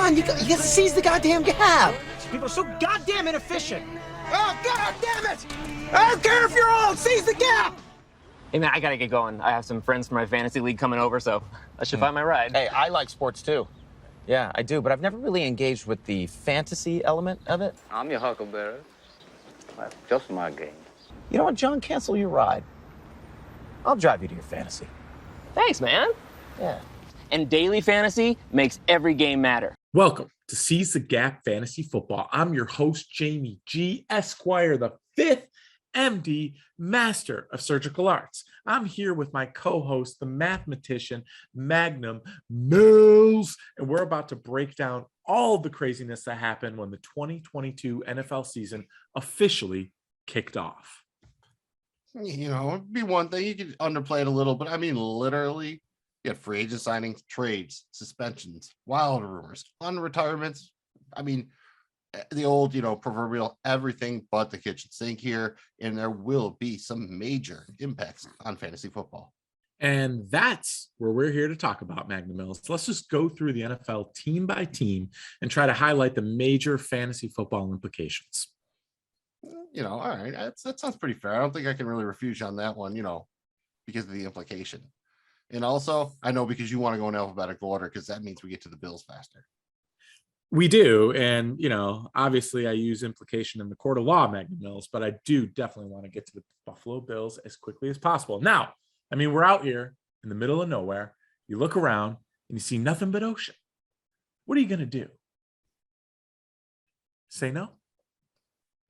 on, you got to seize the goddamn gap. People are so goddamn inefficient. Oh, god damn it! I don't care if you're old, seize the gap! Hey, man, I gotta get going. I have some friends from my fantasy league coming over, so I should find my ride. Hey, I like sports too. Yeah, I do, but I've never really engaged with the fantasy element of it. I'm your huckleberry. That's just my game. You know what, John? Cancel your ride. I'll drive you to your fantasy. Thanks, man. Yeah. And daily fantasy makes every game matter. Welcome to Seize the Gap Fantasy Football. I'm your host, Jamie G. Esquire, the fifth MD, Master of Surgical Arts. I'm here with my co-host, the mathematician, Magnum Mills, and we're about to break down all the craziness that happened when the 2022 NFL season officially kicked off. You know, it'd be one thing you could underplay it a little, but I mean, literally, you had free agent signings, trades, suspensions, wild rumors, unretirements. I mean, the old, proverbial everything but the kitchen sink here, and there will be some major impacts on fantasy football. And that's where we're here to talk about, Magnum Mills. Let's just go through the NFL team by team and try to highlight the major fantasy football implications. All right, that sounds pretty fair. I don't think I can really refuse you on that one, because of the implication. And also, I know because you want to go in alphabetical order, because that means we get to the Bills faster. We do. And, obviously I use implication in the court of law, Magnum Mills, but I do definitely want to get to the Buffalo Bills as quickly as possible. Now, I mean, we're out here in the middle of nowhere. You look around and you see nothing but ocean. What are you going to do? Say no?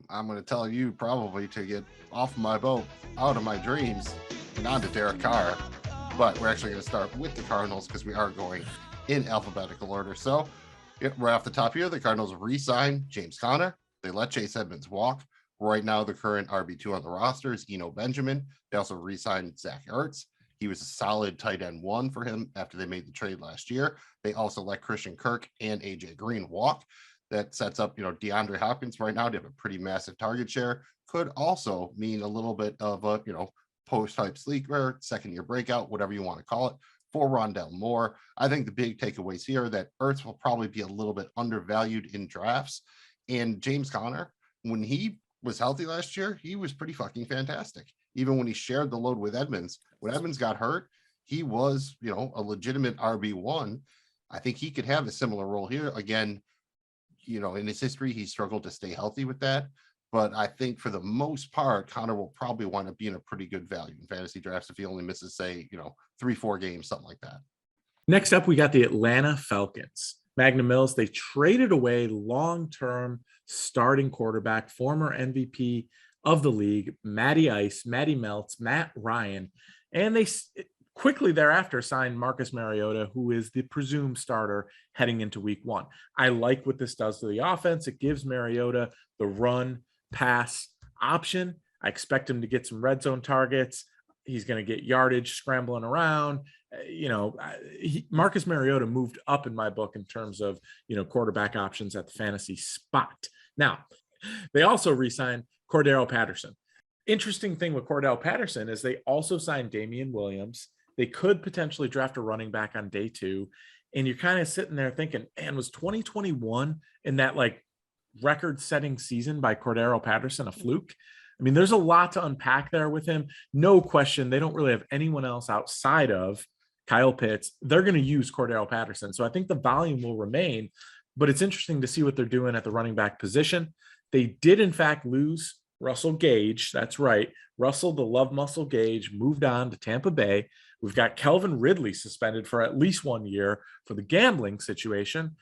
I'm going to tell you probably to get off my boat, out of my dreams, and onto Derek Carr. But we're actually going to start with the Cardinals because we are going in alphabetical order. So right off the top here, the Cardinals re-signed James Conner. They let Chase Edmonds walk. Right now, the current RB2 on the roster is Eno Benjamin. They also re-signed Zach Ertz. He was a solid tight end one for him after they made the trade last year. They also let Christian Kirk and AJ Green walk. That sets up, DeAndre Hopkins right now to have a pretty massive target share. Could also mean a little bit of a, post-type sleeper, second-year breakout, whatever you want to call it, for Rondell Moore. I think the big takeaways here are that Ertz will probably be a little bit undervalued in drafts. And James Conner, when he was healthy last year, he was pretty fucking fantastic. Even when he shared the load with Edmonds, when Edmonds got hurt, he was, a legitimate RB1. I think he could have a similar role here. Again, in his history, he struggled to stay healthy with that. But I think for the most part, Conner will probably wind up being a pretty good value in fantasy drafts if he only misses, say, 3-4 games, something like that. Next up, we got the Atlanta Falcons. Magnum Mills, they traded away long-term starting quarterback, former MVP of the league, Matty Ice, Matty Meltz, Matt Ryan, and they quickly thereafter signed Marcus Mariota, who is the presumed starter heading into week one. I like what this does to the offense. It gives Mariota the run pass option. I expect him to get some red zone targets. He's going to get yardage scrambling around. Marcus Mariota moved up in my book in terms of, quarterback options at the fantasy spot. Now, they also re-signed Cordero Patterson. Interesting thing with Cordero Patterson is they also signed Damian Williams. They could potentially draft a running back on day 2. And you're kind of sitting there thinking, man, was 2021 in that record-setting season by Cordero Patterson a fluke? I mean, there's a lot to unpack there with him. No question. They don't really have anyone else outside of Kyle Pitts. They're going to use Cordero Patterson. So I think the volume will remain, but it's interesting to see what they're doing at the running back position. They did, in fact, lose Russell Gage. That's right. Russell, the love muscle Gage, moved on to Tampa Bay. We've got Kelvin Ridley suspended for at least 1 year for the gambling situation.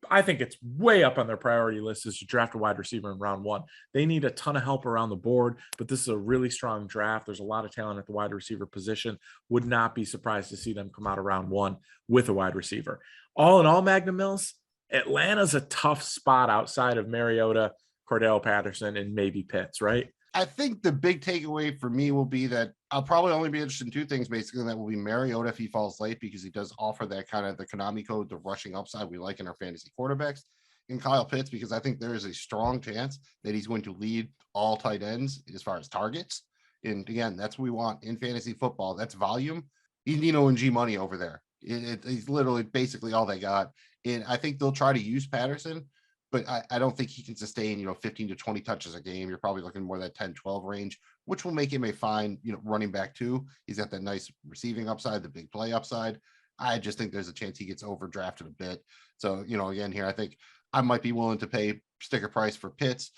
I think it's way up on their priority list is to draft a wide receiver in round 1. They need a ton of help around the board, but this is a really strong draft. There's a lot of talent at the wide receiver position. Would not be surprised to see them come out of round 1 with a wide receiver. All in all, Magnum Mills, Atlanta's a tough spot outside of Mariota, Cordell Patterson, and maybe Pitts, right? I think the big takeaway for me will be that I'll probably only be interested in 2 things, basically. And that will be Mariota if he falls late, because he does offer that kind of the Konami code, the rushing upside we like in our fantasy quarterbacks. And Kyle Pitts, because I think there is a strong chance that he's going to lead all tight ends as far as targets. And again, that's what we want in fantasy football. That's volume. He's Nino and G Money over there. It's literally basically all they got. And I think they'll try to use Patterson, but I don't think he can sustain, 15 to 20 touches a game. You're probably looking more that 10, 12 range, which will make him a fine, running back too. He's got that nice receiving upside, the big play upside. I just think there's a chance he gets overdrafted a bit. So, again, here, I think I might be willing to pay sticker price for Pitts,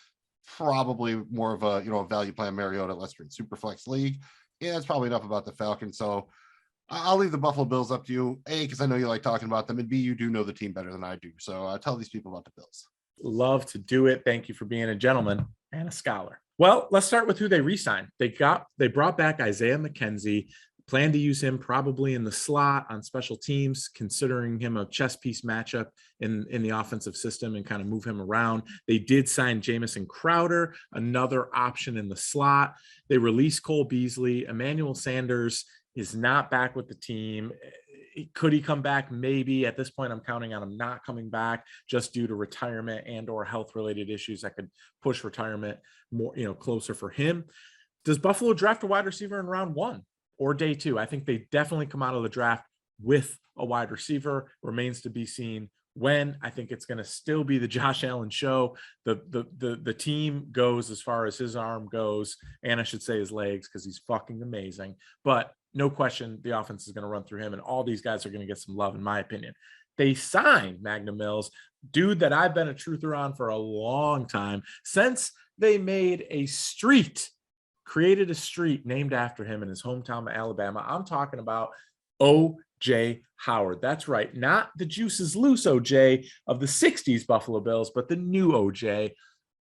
probably more of a, a value plan Mariota, Lester in Superflex league. Yeah, that's probably enough about the Falcons. So I'll leave the Buffalo Bills up to you. A, because I know you like talking about them, and B, you do know the team better than I do. So tell these people about the Bills. Love to do it. Thank you for being a gentleman and a scholar. Well, let's start with who they re-signed. They brought back Isaiah McKenzie. Plan to use him probably in the slot on special teams, considering him a chess piece matchup in the offensive system and kind of move him around. They did sign Jamison Crowder, another option in the slot. They released Cole Beasley. Emmanuel Sanders is not back with the team. Could he come back? Maybe. At this point, I'm counting on him not coming back just due to retirement and or health related issues that could push retirement more, closer for him. Does Buffalo draft a wide receiver in round 1 or day 2? I think they definitely come out of the draft with a wide receiver. Remains to be seen when. I think it's going to still be the Josh Allen show. The team goes as far as his arm goes, and I should say his legs, because he's fucking amazing. But no question, the offense is going to run through him, and all these guys are going to get some love, in my opinion. They signed Magnum Mills, dude that I've been a truther on for a long time, since they created a street named after him in his hometown of Alabama. I'm talking about O.J. Howard. That's right. Not the juices loose O.J. of the 60s Buffalo Bills, but the new O.J.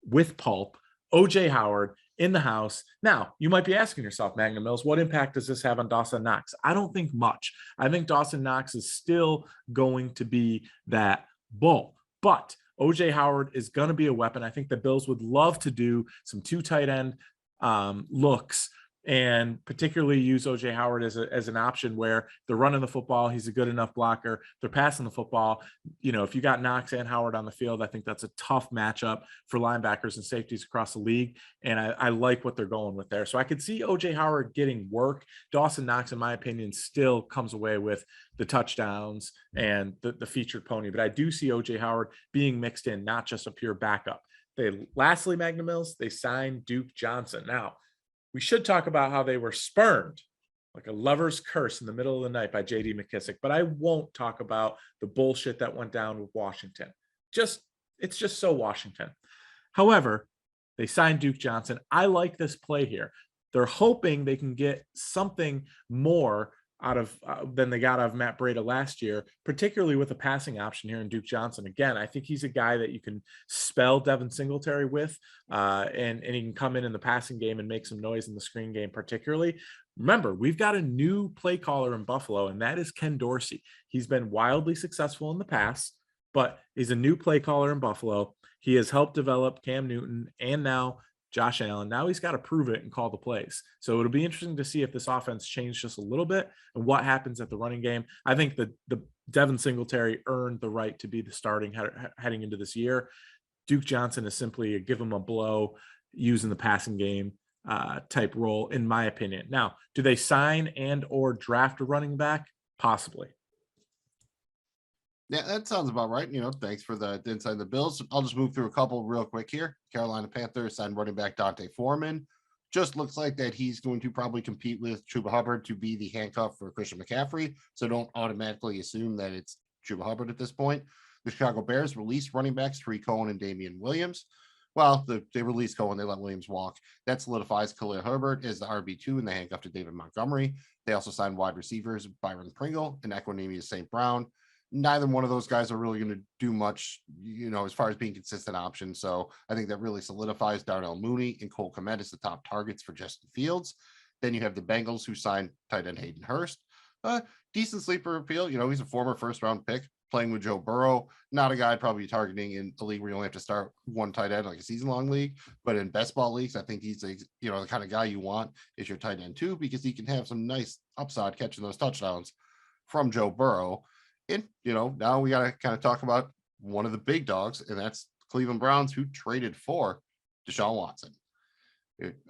with pulp. O.J. Howard in the house. Now, you might be asking yourself, Magnum Mills, what impact does this have on Dawson Knox? I don't think much. I think Dawson Knox is still going to be that bull. But O.J. Howard is going to be a weapon. I think the Bills would love to do some 2 tight end looks, and particularly use O.J. Howard as an option where they're running the football. He's a good enough blocker. They're passing the football. If you got Knox and Howard on the field, I think that's a tough matchup for linebackers and safeties across the league. And I like what they're going with there. So I could see O.J. Howard getting work. Dawson Knox, in my opinion, still comes away with the touchdowns and the featured pony. But I do see O.J. Howard being mixed in, not just a pure backup. Lastly, Magnum Mills, they signed Duke Johnson. Now, we should talk about how they were spurned like a lover's curse in the middle of the night by J.D. McKissick, but I won't talk about the bullshit that went down with Washington. It's just so Washington. However, they signed Duke Johnson. I like this play here. They're hoping they can get something more out of than they got out of Matt Breida last year, particularly with a passing option here in Duke Johnson. Again, I think he's a guy that you can spell Devin Singletary with, and he can come in the passing game and make some noise in the screen game, particularly. Remember, we've got a new play caller in Buffalo, and that is Ken Dorsey. He's been wildly successful in the past, but he's a new play caller in Buffalo. He has helped develop Cam Newton and now Josh Allen. Now he's got to prove it and call the plays. So it'll be interesting to see if this offense changed just a little bit and what happens at the running game. I think the Devin Singletary earned the right to be the starting heading into this year. Duke Johnson is simply a give him a blow using the passing game type role, in my opinion. Now, do they sign and or draft a running back? Possibly. Yeah, that sounds about right. Thanks for the inside the Bills. I'll just move through a couple real quick here. Carolina Panthers signed running back Dante Foreman. Just looks like that he's going to probably compete with Chuba Hubbard to be the handcuff for Christian McCaffrey. So don't automatically assume that it's Chuba Hubbard at this point. The Chicago Bears released running backs Tariq Cohen and Damian Williams. Well, they released Cohen, they let Williams walk. That solidifies Khalil Herbert as the RB2 and the handcuff to David Montgomery. They also signed wide receivers Byron Pringle and Equanimeous St. Brown. Neither one of those guys are really going to do much, as far as being consistent options. So I think that really solidifies Darnell Mooney and Cole Kmet as the top targets for Justin Fields. Then you have the Bengals, who signed tight end Hayden Hurst. Decent sleeper appeal. He's a former first-round pick playing with Joe Burrow. Not a guy I'd probably be targeting in a league where you only have to start one tight end, like a season-long league. But in best ball leagues, I think he's the kind of guy you want is your tight end too, because he can have some nice upside catching those touchdowns from Joe Burrow. And, now we got to kind of talk about one of the big dogs, and that's Cleveland Browns, who traded for Deshaun Watson.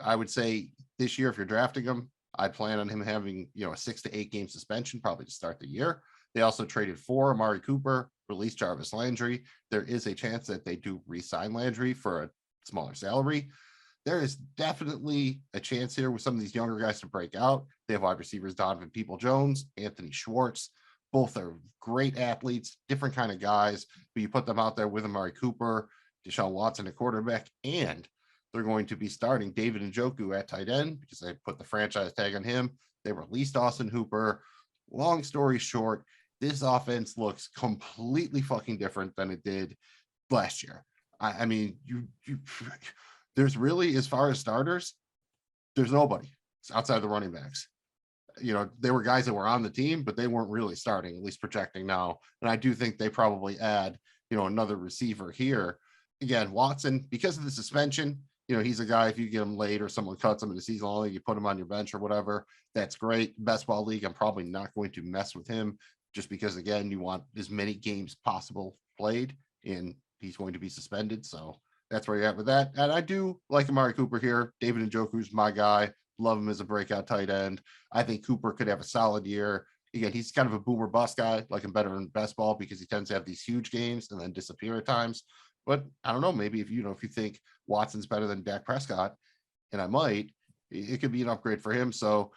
I would say this year, if you're drafting him, I'd plan on him having, a 6 to 8 game suspension, probably to start the year. They also traded for Amari Cooper, released Jarvis Landry. There is a chance that they do re-sign Landry for a smaller salary. There is definitely a chance here with some of these younger guys to break out. They have wide receivers Donovan People-Jones, Anthony Schwartz. Both are great athletes, different kind of guys, but you put them out there with Amari Cooper, Deshaun Watson at quarterback, and they're going to be starting David Njoku at tight end because they put the franchise tag on him. They released Austin Hooper. Long story short, this offense looks completely fucking different than it did last year. I mean, there's really, as far as starters, there's nobody outside the running backs. You know, they were guys that were on the team, but they weren't really starting, at least projecting now. And I do think they probably add, you know, another receiver here. Again, Watson, because of the suspension, you know, he's a guy, if you get him late or someone cuts him in the season long, you put him on your bench or whatever, that's great. Best ball league, I'm probably not going to mess with him just because, again, you want as many games possible played and he's going to be suspended. So that's where you're at with that. And I do like Amari Cooper here. David Njoku's my guy. Love him as a breakout tight end. I think Cooper could have a solid year. Again, he's kind of a boomer bust guy, like him better in best ball because he tends to have these huge games and then disappear at times. But I don't know, maybe if you think Watson's better than Dak Prescott, and I might, it could be an upgrade for him. So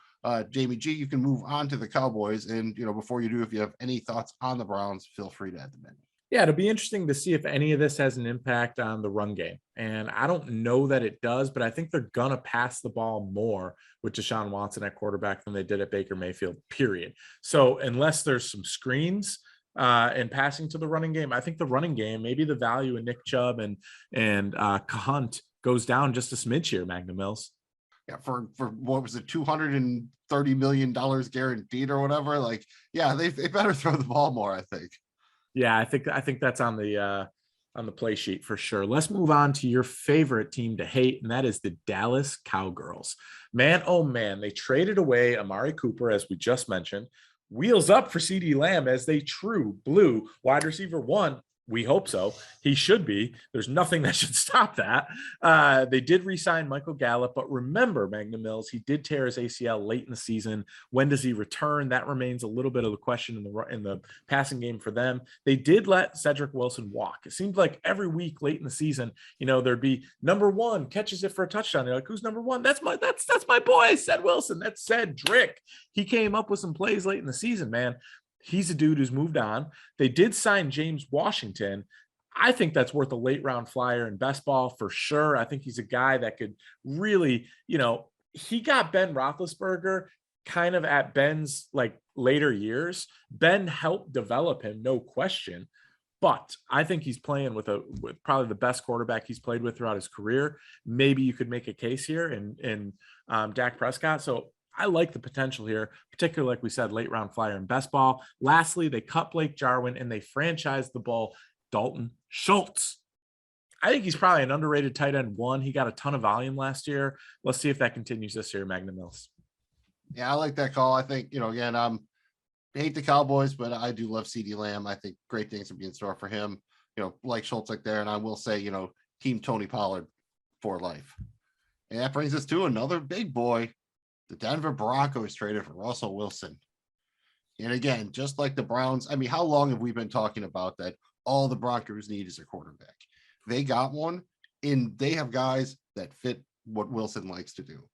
Jamie G, you can move on to the Cowboys. And, you know, before you do, if you have any thoughts on the Browns, feel free to add them in. Yeah, it'll be interesting to see if any of this has an impact on the run game. And I don't know that it does, but I think they're going to pass the ball more with Deshaun Watson at quarterback than they did at Baker Mayfield, period. So unless there's some screens and passing to the running game, I think the running game, maybe the value in Nick Chubb and Hunt goes down just a smidge here, Magnum Mills. Yeah, for what was it, $230 million guaranteed or whatever? Like, yeah, they better throw the ball more, I think. Yeah, I think that's on the play sheet for sure. Let's move on to your favorite team to hate, and that is the Dallas Cowgirls. Man, oh man, they traded away Amari Cooper, as we just mentioned. Wheels up for CeeDee Lamb as they true blue wide receiver one. We hope so. He should be. There's nothing that should stop that. They did re-sign Michael Gallup, but remember, Magnum Mills, he did tear his ACL late in the season. When does he return? That remains a little bit of the question in the passing game for them. They did let Cedric Wilson walk. It seemed like every week late in the season, you know, there'd be number one catches it for a touchdown. They're like, who's number one? That's my boy, Ced Wilson. That's Cedric. He came up with some plays late in the season, man. He's a dude who's moved on. They did sign James Washington. I think that's worth a late round flyer in best ball for sure. I think he's a guy that could really, you know, he got Ben Roethlisberger kind of at Ben's like later years. Ben helped develop him, no question. But I think he's playing with probably the best quarterback he's played with throughout his career. Maybe you could make a case here in Dak Prescott. So I like the potential here, particularly, like we said, late round flyer in best ball. Lastly, they cut Blake Jarwin and they franchised the ball Dalton Schultz. I think he's probably an underrated tight end one. He got a ton of volume last year. Let's see if that continues this year, Magnum Mills. Yeah, I like that call. I think, you know, again, I hate the Cowboys, but I do love CeeDee Lamb. I think great things will be in store for him. You know, like Schultz like there. And I will say, you know, team Tony Pollard for life. And that brings us to another big boy. The Denver Broncos traded for Russell Wilson. And again, just like the Browns, I mean, how long have we been talking about that all the Broncos need is a quarterback? They got one, and they have guys that fit what Wilson likes to do.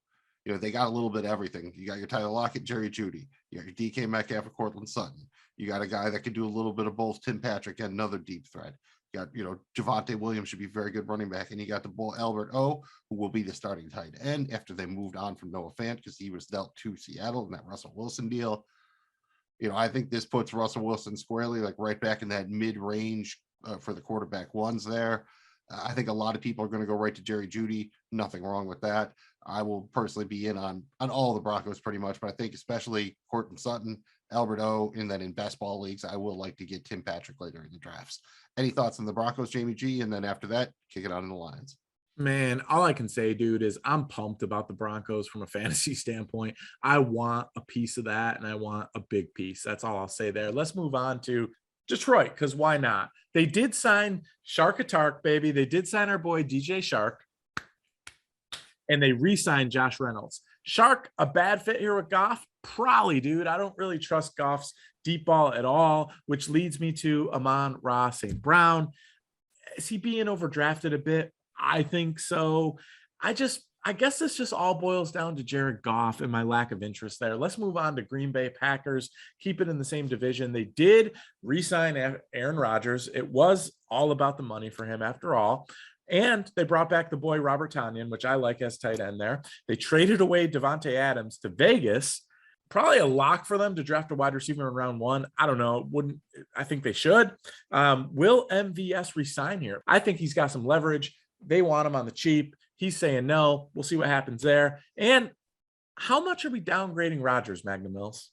You know, they got a little bit of everything. You got your Tyler Lockett, Jerry Jeudy. You got your DK Metcalf and Cortland Sutton. You got a guy that can do a little bit of both, Tim Patrick, and another deep threat. You got, you know, Javonte Williams should be a very good running back. And you got the boy Albert O, who will be the starting tight end after they moved on from Noah Fant because he was dealt to Seattle in that Russell Wilson deal. You know, I think this puts Russell Wilson squarely like right back in that mid-range for the quarterback ones there. I think a lot of people are going to go right to Jerry Jeudy. Nothing wrong with that. I will personally be in on all the Broncos pretty much, but I think especially Cortland Sutton, Albert O, and then in best ball leagues, I will like to get Tim Patrick later in the drafts. Any thoughts on the Broncos, Jamie G? And then after that, kick it on in the Lions. Man, all I can say, dude, is I'm pumped about the Broncos from a fantasy standpoint. I want a piece of that, and I want a big piece. That's all I'll say there. Let's move on to Detroit, because why not? They did sign Shark-a-Tark, baby. They did sign our boy DJ Shark, and they re-signed Josh Reynolds. Shark, a bad fit here with Goff? Probably, dude. I don't really trust Goff's deep ball at all, which leads me to Amon-Ra St. Brown. Is he being overdrafted a bit? I think so. I guess this just all boils down to Jared Goff and my lack of interest there. Let's move on to Green Bay Packers. Keep it in the same division. They did re-sign Aaron Rodgers. It was all about the money for him after all. And they brought back the boy Robert Tonyan, which I like as tight end there. They traded away Devontae Adams to Vegas. Probably a lock for them to draft a wide receiver in round 1. I don't know. I think they should. Will MVS resign here? I think he's got some leverage. They want him on the cheap. He's saying no. We'll see what happens there. And how much are we downgrading Rodgers, Magnum Mills?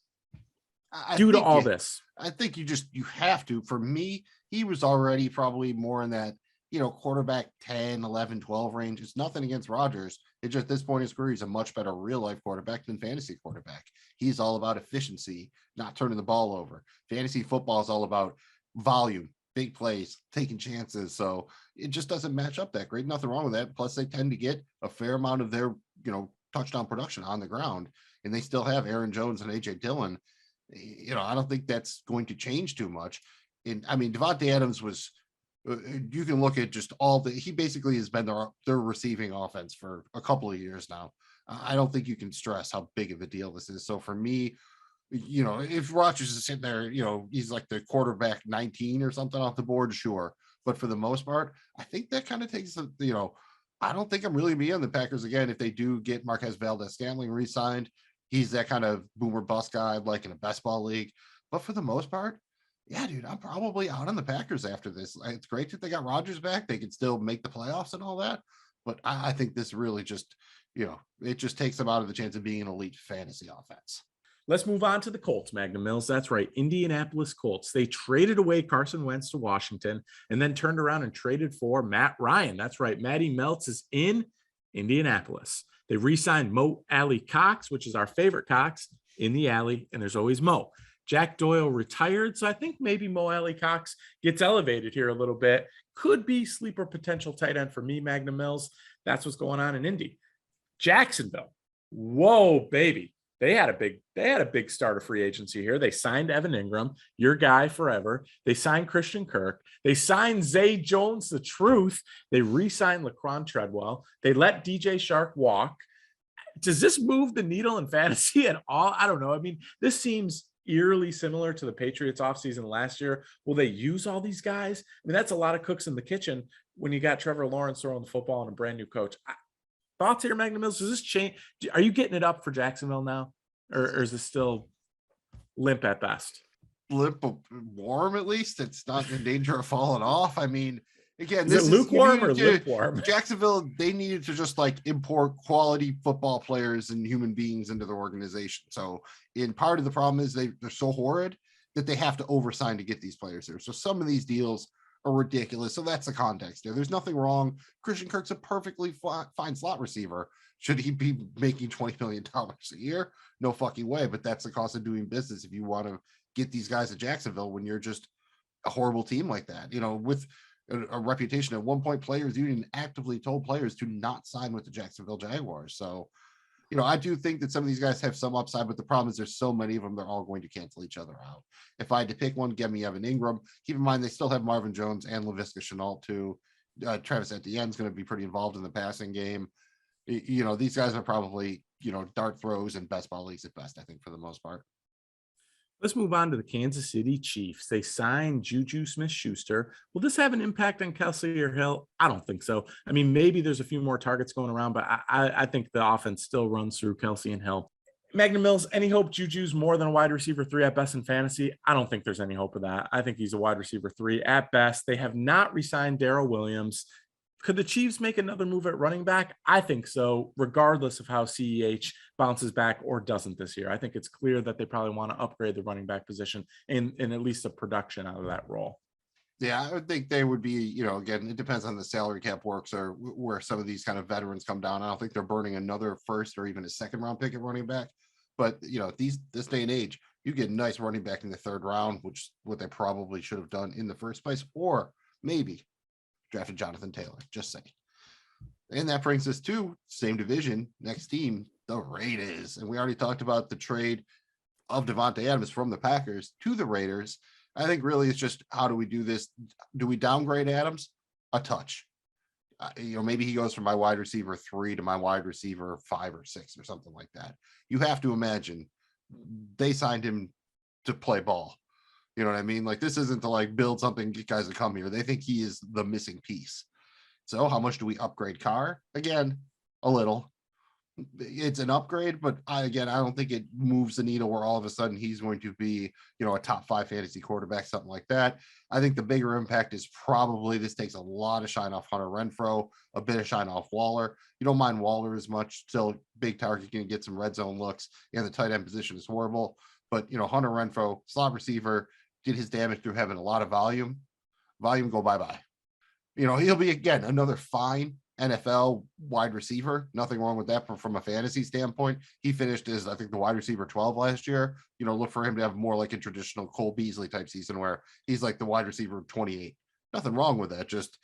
Due to all this? I think you have to. For me, he was already probably more in that, quarterback 10, 11, 12 range. It's nothing against Rodgers. It's just at this point in his career, he's a much better real life quarterback than fantasy quarterback. He's all about efficiency, not turning the ball over. Fantasy football is all about volume, big plays, taking chances. So it just doesn't match up that great. Nothing wrong with that. Plus, they tend to get a fair amount of their, touchdown production on the ground, and they still have Aaron Jones and AJ Dillon. I don't think that's going to change too much. And I mean, Devontae Adams was, you can look at just he basically has been their receiving offense for a couple of years now. I don't think you can stress how big of a deal this is. So for me, if Rodgers is sitting there, he's like the quarterback 19 or something off the board, sure. But for the most part, I think that kind of takes I don't think I'm really be on the Packers again if they do get Marquez Valdes-Scantling re-signed. He's that kind of boomer bust guy like in a best ball league. But for the most part, yeah, dude, I'm probably out on the Packers after this. It's great that they got Rodgers back. They can still make the playoffs and all that. But I think this really just, it just takes them out of the chance of being an elite fantasy offense. Let's move on to the Colts, Magnum Mills. That's right, Indianapolis Colts. They traded away Carson Wentz to Washington and then turned around and traded for Matt Ryan. That's right, Matty Meltz is in Indianapolis. They re-signed Mo Alley Cox, which is our favorite Cox in the alley, and there's always Mo. Jack Doyle retired, so I think maybe Mo Alley Cox gets elevated here a little bit. Could be sleeper potential tight end for me, Magnum Mills. That's what's going on in Indy. Jacksonville. Whoa, baby. They had a big start of free agency here. They signed Evan Ingram, your guy forever. They signed Christian Kirk. They signed Zay Jones, the truth. They re-signed Laquan Treadwell. They let DJ Shark walk. Does this move the needle in fantasy at all? I don't know. I mean, this seems eerily similar to the Patriots offseason last year. Will they use all these guys? I mean, that's a lot of cooks in the kitchen when you got Trevor Lawrence throwing the football and a brand new coach. Thoughts here, Magnum Mills? Does this change? Are you getting it up for Jacksonville now? Or is it still limp at best? Limp, warm at least. It's not in danger of falling off. I mean, again, is it lukewarm or lukewarm? Jacksonville, they needed to just import quality football players and human beings into their organization. So, part of the problem is they're so horrid that they have to oversign to get these players there. So some of these deals are ridiculous. So that's the context there. There's nothing wrong. Christian Kirk's a perfectly fine slot receiver. Should he be making $20 million a year? No fucking way. But that's the cost of doing business if you want to get these guys at Jacksonville when you're just a horrible team like that. With a reputation at one point, players union actively told players to not sign with the Jacksonville Jaguars. So, I do think that some of these guys have some upside, but the problem is there's so many of them, they're all going to cancel each other out. If I had to pick one, give me Evan Ingram. Keep in mind, they still have Marvin Jones and Laviska Shenault too. Travis Etienne is going to be pretty involved in the passing game. These guys are probably, dart throws and best ball leagues at best, I think, for the most part. Let's move on to the Kansas City Chiefs. They signed Juju Smith-Schuster. Will this have an impact on Kelsey or Hill? I don't think so. I mean, maybe there's a few more targets going around, but I think the offense still runs through Kelsey and Hill. Magnum Mills, any hope Juju's more than a wide receiver 3 at best in fantasy? I don't think there's any hope of that. I think he's a wide receiver 3 at best. They have not re-signed Darrell Williams. Could the Chiefs make another move at running back? I think so, regardless of how CEH bounces back or doesn't this year. I think it's clear that they probably want to upgrade the running back position and at least the production out of that role. Yeah, I would think they would be, again, it depends on the salary cap works or where some of these kind of veterans come down. I don't think they're burning another first or even a second round pick at running back. But, this day and age, you get a nice running back in the 3rd round, which is what they probably should have done in the first place, or maybe drafted Jonathan Taylor, just saying. And that brings us to same division, next team, the Raiders. And we already talked about the trade of Devontae Adams from the Packers to the Raiders. I think really it's just, how do we do this? Do we downgrade Adams a touch? Maybe he goes from my wide receiver 3 to my wide receiver 5 or 6 or something like that. You have to imagine they signed him to play ball. You know what I mean? Like, this isn't to like build something, get guys to come here. They think he is the missing piece. So how much do we upgrade Carr? Again, a little. It's an upgrade, but I don't think it moves the needle where all of a sudden he's going to be, a top 5 fantasy quarterback, something like that. I think the bigger impact is probably this takes a lot of shine off Hunter Renfrow, a bit of shine off Waller. You don't mind Waller as much, still big target, going to get some red zone looks, and the tight end position is horrible. But, Hunter Renfrow, slot receiver, did his damage through having a lot of volume. Volume go bye-bye. He'll be, again, another fine NFL wide receiver. Nothing wrong with that from a fantasy standpoint. He finished as, I think, the wide receiver 12 last year. Look for him to have more like a traditional Cole Beasley type season where he's like the wide receiver 28. Nothing wrong with that. Just,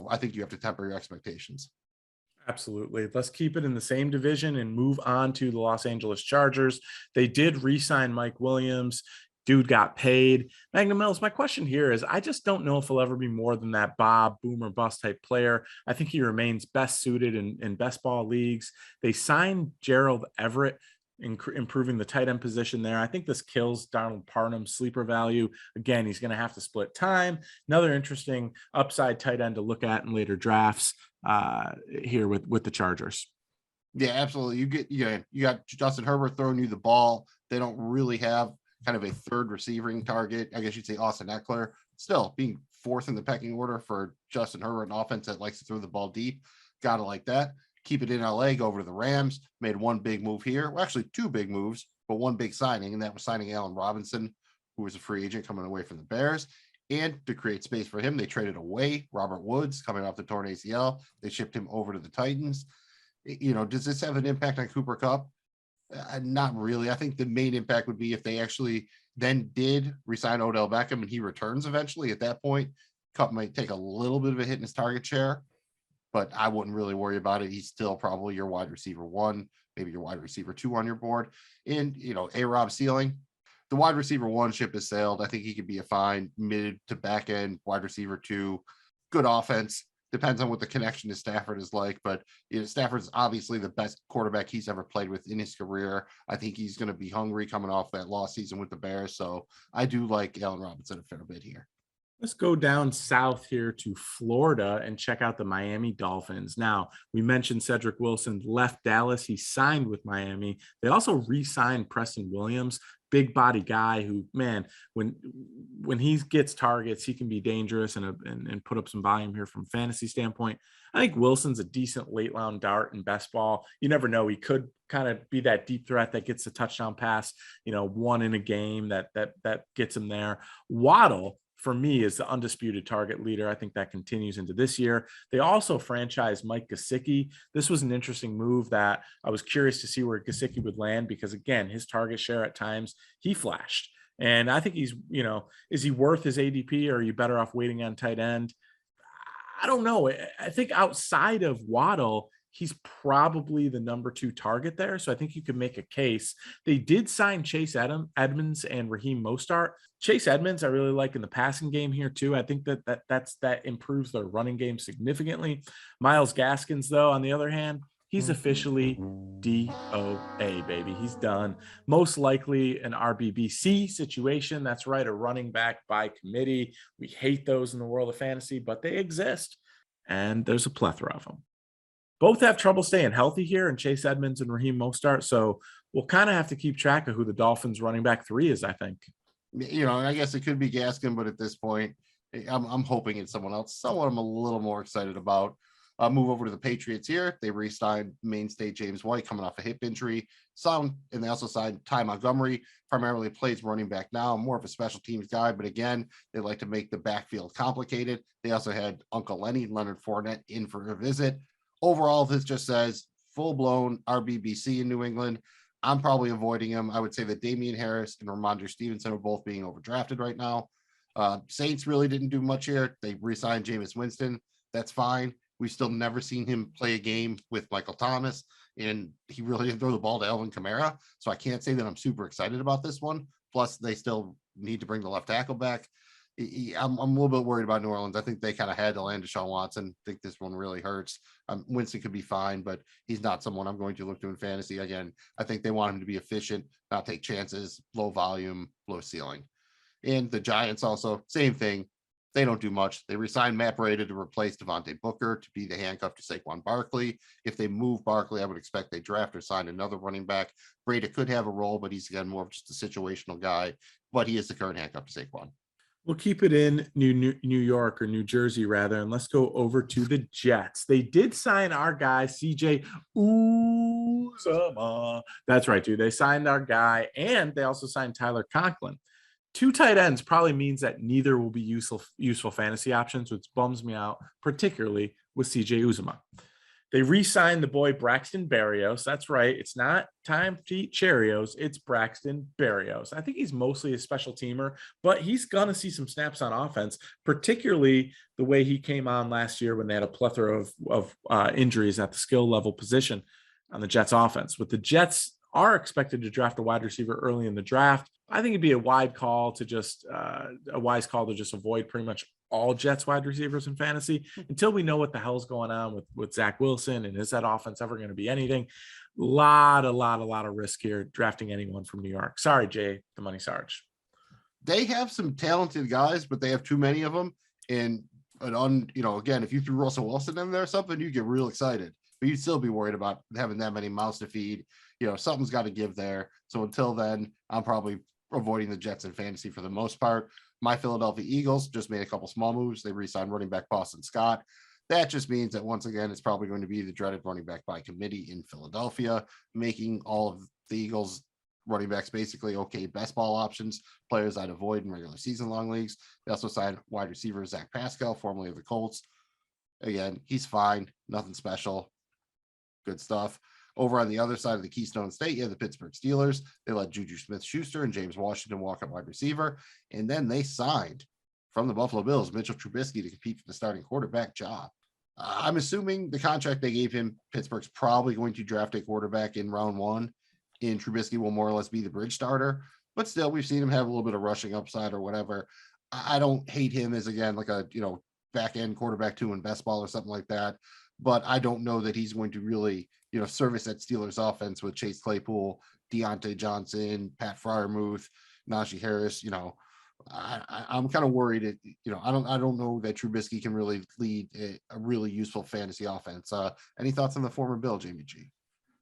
I think you have to temper your expectations. Absolutely. Let's keep it in the same division and move on to the Los Angeles Chargers. They did re-sign Mike Williams. Dude got paid. Magnum Mills, my question here is, I just don't know if he'll ever be more than that Bob boom or bust type player. I think he remains best suited in best ball leagues. They signed Gerald Everett, improving the tight end position there. I think this kills Donald Parham's sleeper value. Again, he's going to have to split time. Another interesting upside tight end to look at in later drafts here with the Chargers. Yeah, absolutely. You got Justin Herbert throwing you the ball. They don't really have kind of a third receiving target. I guess you'd say Austin Eckler, still being 4th in the pecking order for Justin Herbert, an offense that likes to throw the ball deep. Gotta like that. Keep it in LA, go over to the Rams. Made one big move here. Well, actually 2 big moves, but one big signing, and that was signing Allen Robinson, who was a free agent coming away from the Bears. And to create space for him, they traded away Robert Woods coming off the torn ACL. They shipped him over to the Titans. Does this have an impact on Cooper Kupp? Not really. I think the main impact would be if they actually then did resign Odell Beckham and he returns eventually. At that point, Kupp might take a little bit of a hit in his target share, but I wouldn't really worry about it. He's still probably your wide receiver 1, maybe your wide receiver 2 on your board. And, A-Rob ceiling, the wide receiver 1 ship has sailed. I think he could be a fine mid to back end wide receiver 2, good offense. Depends on what the connection to Stafford is like, but Stafford's obviously the best quarterback he's ever played with in his career. I think he's going to be hungry coming off that lost season with the Bears. So I do like Allen Robinson a fair bit here. Let's go down south here to Florida and check out the Miami Dolphins. Now, we mentioned Cedric Wilson left Dallas. He signed with Miami. They also re-signed Preston Williams, big body guy who, man, when he gets targets, he can be dangerous and put up some volume here from a fantasy standpoint. I think Wilson's a decent late round dart in best ball. You never know. He could kind of be that deep threat that gets the touchdown pass, one in a game that gets him there. Waddle, for me, is the undisputed target leader. I think that continues into this year. They also franchised Mike Gesicki. This was an interesting move that I was curious to see where Gesicki would land because, again, his target share at times, he flashed. And I think he's, is he worth his ADP or are you better off waiting on tight end? I don't know. I think outside of Waddle, he's probably the number 2 target there. So I think you could make a case. They did sign Chase Edmonds and Raheem Mostert. Chase Edmonds, I really like in the passing game here too. I think that improves their running game significantly. Myles Gaskins, though, on the other hand, he's officially DOA, baby. He's done. Most likely an RBBC situation. That's right, a running back by committee. We hate those in the world of fantasy, but they exist. And there's a plethora of them. Both have trouble staying healthy here, and Chase Edmonds and Raheem Mostert. So we'll kind of have to keep track of who the Dolphins running back 3 is, I think. I guess it could be Gaskin, but at this point, I'm hoping it's someone else. Someone I'm a little more excited about. Move over to the Patriots here. They re-signed mainstay James White coming off a hip injury. And they also signed Ty Montgomery, primarily plays running back now, more of a special teams guy, but again, they like to make the backfield complicated. They also had Uncle Lenny, Leonard Fournette, in for a visit. Overall, this just says full-blown RBBC in New England. I'm probably avoiding him. I would say that Damian Harris and Ramondre Stevenson are both being overdrafted right now. Saints really didn't do much here. They re-signed Jameis Winston. That's fine. We've still never seen him play a game with Michael Thomas, and he really didn't throw the ball to Alvin Kamara. So I can't say that I'm super excited about this one. Plus, they still need to bring the left tackle back. I'm a little bit worried about New Orleans. I think they kind of had to land Deshaun Watson. I think this one really hurts. Winston could be fine, but he's not someone I'm going to look to in fantasy. Again, I think they want him to be efficient, not take chances, low volume, low ceiling. And the Giants also, same thing. They don't do much. They resigned Matt Breida to replace Devontae Booker to be the handcuff to Saquon Barkley. If they move Barkley, I would expect they draft or sign another running back. Breida could have a role, but he's again more of just a situational guy. But he is the current handcuff to Saquon. We'll keep it in New York or New Jersey rather, and let's go over to the Jets. They did sign our guy CJ Uzomah. That's right, dude. They signed our guy, and they also signed Tyler Conklin. 2 tight ends probably means that neither will be useful fantasy options, which bums me out, particularly with CJ Uzomah. They re-signed the boy Braxton Berrios. That's right. It's not time to eat Cheerios. It's Braxton Berrios. I think he's mostly a special teamer, but he's going to see some snaps on offense, particularly the way he came on last year when they had a plethora of injuries at the skill level position on the Jets offense. With the Jets are expected to draft a wide receiver early in the draft, I think it'd be a wise call to just avoid pretty much all Jets wide receivers in fantasy until we know what the hell's going on with Zach Wilson, and is that offense ever going to be anything? A lot of risk here drafting anyone from New York. Sorry, Jay, the Money Sarge. They have some talented guys, but they have too many of them. And again, if you threw Russell Wilson in there or something, you get real excited, but you'd still be worried about having that many mouths to feed. Something's got to give there. So until then, I'm probably avoiding the Jets in fantasy for the most part. My Philadelphia Eagles just made a couple small moves. They re-signed running back Boston Scott. That just means that once again, it's probably going to be the dreaded running back by committee in Philadelphia, making all of the Eagles running backs basically okay best ball options, players I'd avoid in regular season long leagues. They also signed wide receiver Zach Pascal, formerly of the Colts. Again, he's fine, nothing special. Good stuff. Over on the other side of the Keystone State, you have the Pittsburgh Steelers. They let Juju Smith-Schuster and James Washington walk at wide receiver. And then they signed from the Buffalo Bills, Mitchell Trubisky, to compete for the starting quarterback job. I'm assuming the contract they gave him, Pittsburgh's probably going to draft a quarterback in round 1, and Trubisky will more or less be the bridge starter. But still, we've seen him have a little bit of rushing upside or whatever. I don't hate him as, again, like a, back-end quarterback 2 in best ball or something like that. But I don't know that he's going to really, service that Steelers offense with Chase Claypool, Deontay Johnson, Pat Freiermuth, Najee Harris. I'm kind of worried. I don't know that Trubisky can really lead a really useful fantasy offense. Any thoughts on the former Bill, Jamie G?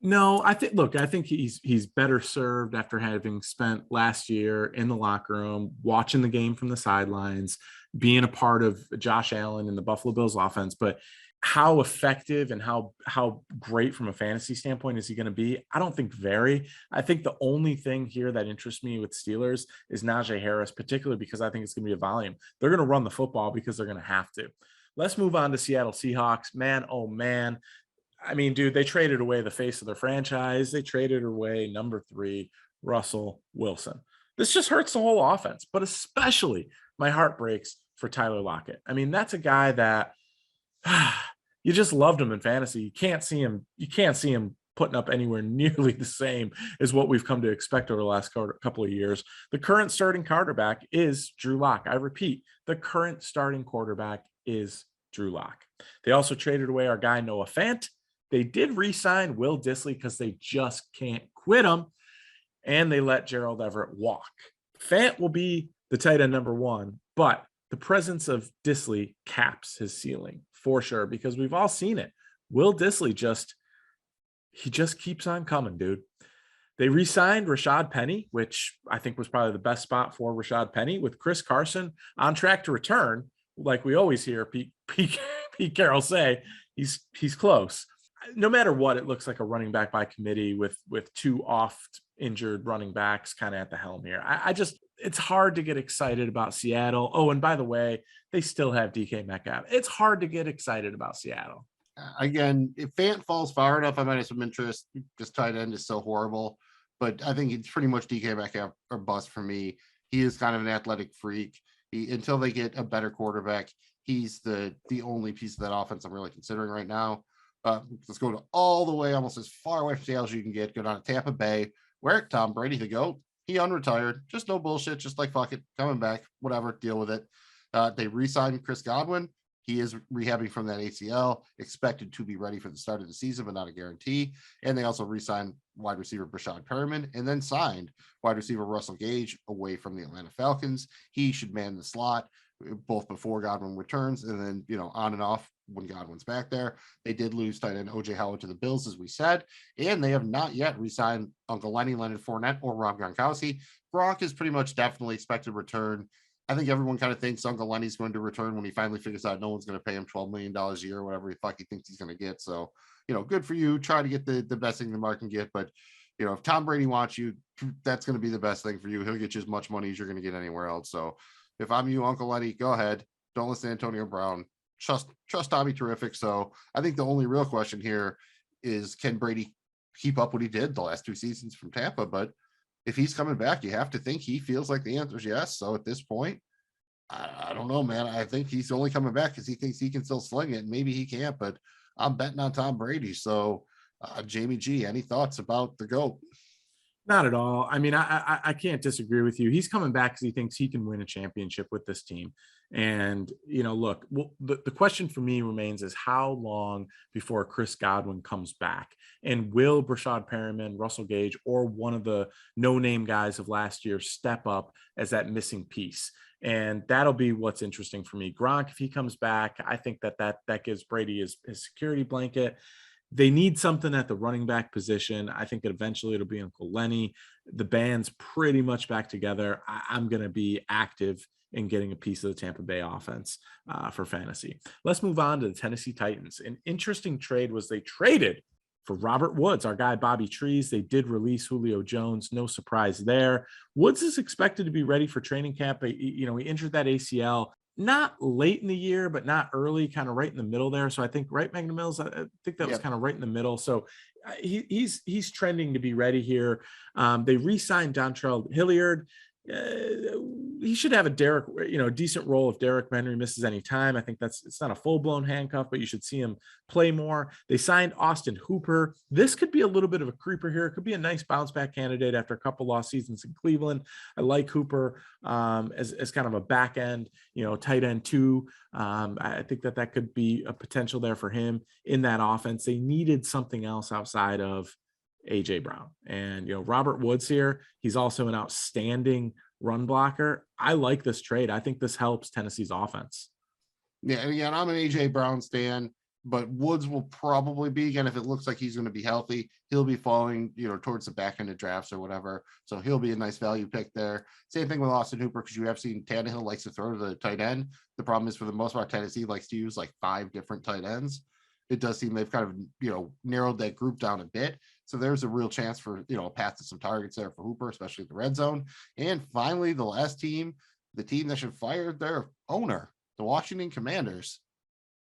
No, I think he's better served after having spent last year in the locker room, watching the game from the sidelines, being a part of Josh Allen and the Buffalo Bills offense. But how effective and how great from a fantasy standpoint is he going to be? I don't think very. I think the only thing here that interests me with Steelers is Najee Harris, particularly because I think it's going to be a volume. They're going to run the football because they're going to have to. Let's move on to Seattle Seahawks. Man, oh man. I mean, dude, they traded away the face of their franchise. They traded away number 3, Russell Wilson. This just hurts the whole offense, but especially my heart breaks for Tyler Lockett. I mean, that's a guy that you just loved him in fantasy. You can't see him putting up anywhere nearly the same as what we've come to expect over the last couple of years. The current starting quarterback is Drew Lock. I repeat, the current starting quarterback is Drew Lock. They also traded away our guy Noah Fant. They did re-sign Will Dissly because they just can't quit him, and they let Gerald Everett walk. Fant will be the tight end number 1, but the presence of Dissly caps his ceiling for sure, because we've all seen it. Will Dissly just keeps on coming, dude. They re-signed Rashad Penny, which I think was probably the best spot for Rashad Penny, with Chris Carson on track to return. Like we always hear Pete Carroll say, he's close. No matter what, it looks like a running back by committee with 2 oft injured running backs kind of at the helm here. It's hard to get excited about Seattle. Oh, and by the way, they still have DK Metcalf. It's hard to get excited about Seattle. Again, if Fant falls far enough, I might have some interest. This tight end is so horrible, but I think it's pretty much DK Metcalf or bust for me. He is kind of an athletic freak. Until they get a better quarterback, he's the only piece of that offense I'm really considering right now. Let's go to all the way, almost as far away from Seattle as you can get. Go down to Tampa Bay, where Tom Brady, the GOAT, he unretired. Just no bullshit. Just like, fuck it, coming back, whatever, deal with it. They re-signed Chris Godwin. He is rehabbing from that ACL, expected to be ready for the start of the season, but not a guarantee. And they also re-signed wide receiver Brashad Perriman and then signed wide receiver Russell Gage away from the Atlanta Falcons. He should man the slot both before Godwin returns and then, on and off when Godwin's back there. They did lose tight end OJ Howard to the Bills, as we said, and they have not yet re-signed Uncle Lenny, Leonard Fournette, or Rob Gronkowski. Gronk is pretty much definitely expected to return. I think everyone kind of thinks Uncle Lenny's going to return when he finally figures out no one's going to pay him $12 million a year or whatever the fuck he thinks he's going to get. So, good for you. Try to get the best thing the market can get. But, if Tom Brady wants you, that's going to be the best thing for you. He'll get you as much money as you're going to get anywhere else. So if I'm you, Uncle Lenny, go ahead. Don't listen to Antonio Brown. Trust Tommy Terrific. So I think the only real question here is, can Brady keep up what he did the last 2 seasons from Tampa? But if he's coming back, you have to think he feels like the answer is yes. So at this point, I don't know, man. I think he's only coming back because he thinks he can still sling it. Maybe he can't, but I'm betting on Tom Brady. So, Jamie G, any thoughts about the GOAT? Not at all. I mean, I can't disagree with you. He's coming back because he thinks he can win a championship with this team. And, look, the question for me remains is how long before Chris Godwin comes back? And will Brashad Perriman, Russell Gage, or one of the no-name guys of last year step up as that missing piece? And that'll be what's interesting for me. Gronk, if he comes back, I think that gives Brady his security blanket. They need something at the running back position. I think that eventually it'll be Uncle Lenny. The band's pretty much back together. I'm going to be active in getting a piece of the Tampa Bay offense for fantasy. Let's move on to the Tennessee Titans. An interesting trade was they traded for Robert Woods, our guy Bobby Trees. They did release Julio Jones. No surprise there. Woods is expected to be ready for training camp. He injured that ACL. Not late in the year, but not early, kind of right in the middle there. So I think, right, Magnum Mills, I think that was kind of right in the middle. So he's trending to be ready here. They re-signed Dontrell Hilliard. He should have a decent role if Derrick Henry misses any time. I think it's not a full-blown handcuff, but you should see him play more. They signed Austin Hooper. This could be a little bit of a creeper here. It could be a nice bounce back candidate after a couple lost seasons in Cleveland. I like Hooper as kind of a back end, tight end too. I think that could be a potential there for him in that offense. They needed something else outside of AJ Brown and Robert Woods here. He's also an outstanding run blocker. I like this trade. I think this helps Tennessee's offense. Yeah, and again, I'm an AJ Brown stan, but Woods will probably be, again, if it looks like he's going to be healthy, he'll be falling, towards the back end of drafts or whatever. So he'll be a nice value pick there. Same thing with Austin Hooper, because you have seen Tannehill likes to throw to the tight end. The problem is, for the most part, Tennessee likes to use like 5 different tight ends. It does seem they've kind of, narrowed that group down a bit. So there's a real chance for, a path to some targets there for Hooper, especially the red zone. And finally, the last team, the team that should fire their owner, the Washington Commanders.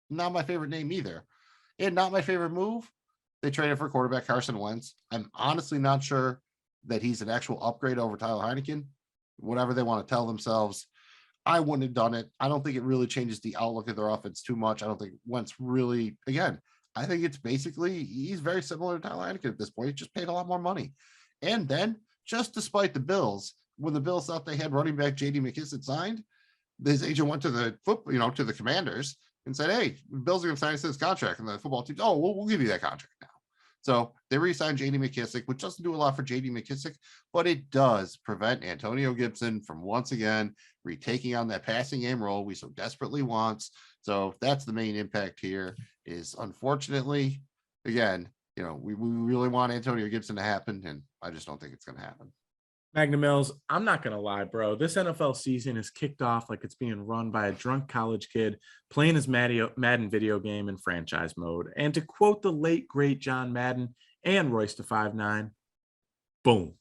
Not my favorite name either. And not my favorite move. They traded for quarterback Carson Wentz. I'm honestly not sure that he's an actual upgrade over Tyler Heineken. Whatever they want to tell themselves, I wouldn't have done it. I don't think it really changes the outlook of their offense too much. I don't think Wentz really, again, I think it's basically, he's very similar to Tyler Heineken at this point. He just paid a lot more money. And then, just despite the Bills, when the Bills thought they had running back J.D. McKissic signed, his agent went to the to the Commanders and said, "Hey, the Bills are going to sign us this contract." And the football team, "Oh, we'll give you that contract now." So they re-signed J.D. McKissic, which doesn't do a lot for J.D. McKissic, but it does prevent Antonio Gibson from once again retaking on that passing game role we so desperately want. So that's the main impact here. Is unfortunately, again, we really want Antonio Gibson to happen, and I just don't think it's going to happen. Magnum Mills, I'm not going to lie, bro. This NFL season is kicked off like it's being run by a drunk college kid playing his Madden video game in franchise mode. And to quote the late, great John Madden and Royce to 5'9", boom.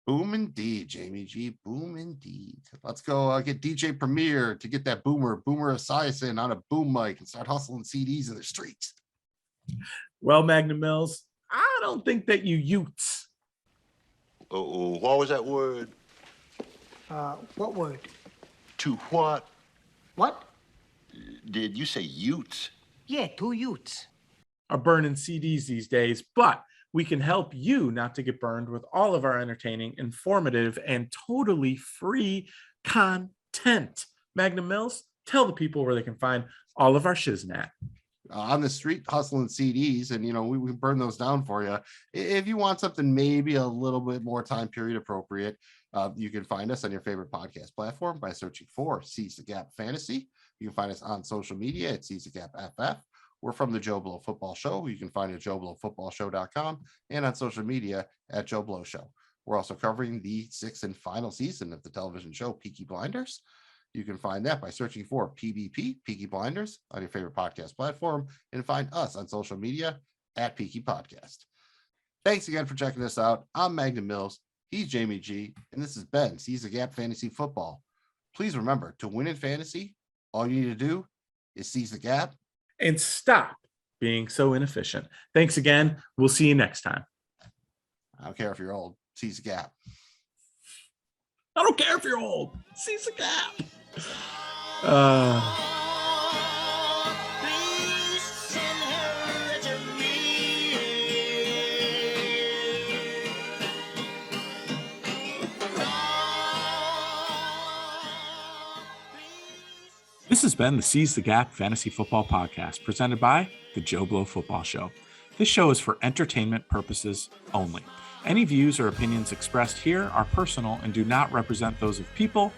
Boom indeed, Jamie G. Boom indeed. Let's go get DJ Premier to get that Boomer Esiason on a boom mic and start hustling CDs in the streets. Well, Magnum Mills, I don't think that you Utes. What was that word? What word? To what? What? Did you say Utes? Yeah, 2 Utes. Are burning CDs these days, but we can help you not to get burned with all of our entertaining, informative, and totally free content. Magnum Mills, tell the people where they can find all of our shiznat. On the street hustling CDs, and we burn those down for you. If you want something maybe a little bit more time period appropriate, you can find us on your favorite podcast platform by searching for Seize the Gap Fantasy. You can find us on social media at Seize the Gap FF. We're from the Joe Blow Football Show. You can find it at joeblowfootballshow.com and on social media at Joe Blow Show. We're also covering the 6th and final season of the television show Peaky Blinders. You can find that by searching for PBP, Peaky Blinders, on your favorite podcast platform, and find us on social media at Peaky Podcast. Thanks again for checking us out. I'm Magnum Mills. He's Jamie G. And this has been Seize the Gap Fantasy Football. Please remember, to win in fantasy, all you need to do is seize the gap and stop being so inefficient. Thanks again. We'll see you next time. I don't care if you're old. Seize the gap. I don't care if you're old. Seize the gap. This has been the Seize the Gap Fantasy Football Podcast, presented by the Joe Blow Football Show. This show is for entertainment purposes only. Any views or opinions expressed here are personal and do not represent those of people,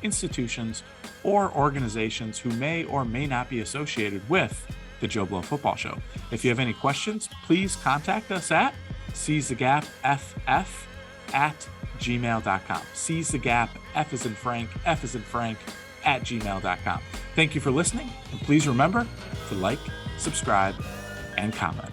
institutions, or organizations who may or may not be associated with the Joe Blow Football Show. If you have any questions, please contact us at seizethegapff@gmail.com. Seize the Gap, F as in Frank, F as in Frank, @gmail.com. Thank you for listening, and please remember to like, subscribe, and comment.